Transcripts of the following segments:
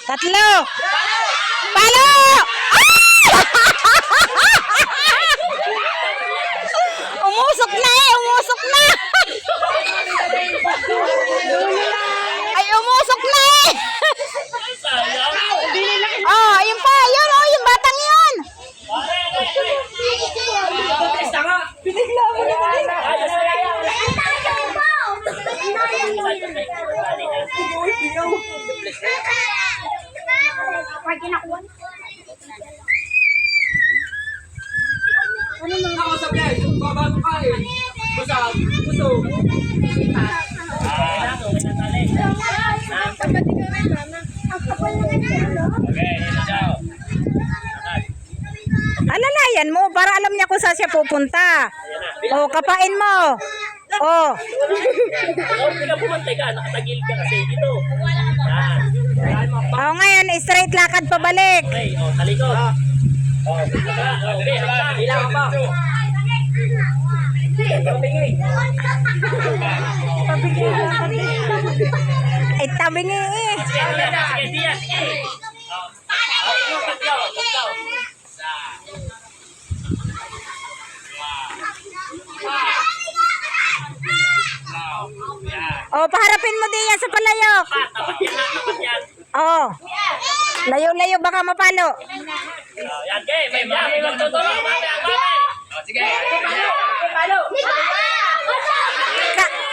Tatlo. Palo! Umusok na eh, umusok na. Ay, umusok na eh. Oh, ayun pa, ayun oh, yung batang yun. Alalayan mo para alam niya kung saan siya pupunta. Oh, kapain mo. Oh. Nakatagil ka kasi dito. Oh, ngayon straight lakad pabalik. Okay, talikod. Okay, ilang pa. Ay, tabingi eh. Sige, Diaz, sige. Oh, paharapin mo din yan sa palayok. Tapat yan. Oh. Layo-layo baka mapalo. Yan, okay. May magtutulong. Sige.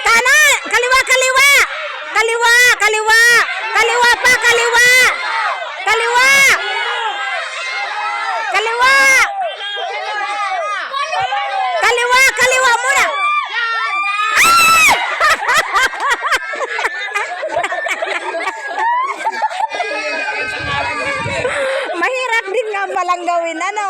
Kanan! Kaliwa, kaliwa! Kaliwa, kaliwa! Kaliwa pa, kaliwa! Kaliwa! Kaliwa! Kaliwa, kaliwa muna! Ah! Mahirap din nga palang gawin, ano?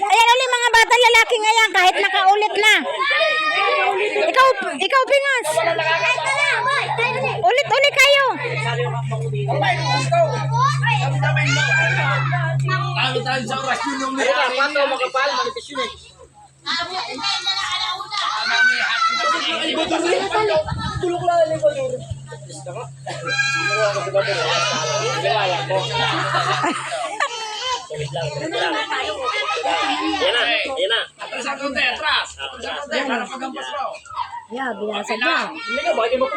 Ayan ulit mga bata lalaki ngayon kahit nakaulit na. Ikaw Pingas. Ulit kayo. Tayo sa oras yun yung Pato, makapal, manipis yun eh. tulog lang yung balur. Yan na. Atras ako tayo, atras. Para pagampas mo. Yeah, binasa niya. Hindi ka ba? Hindi mo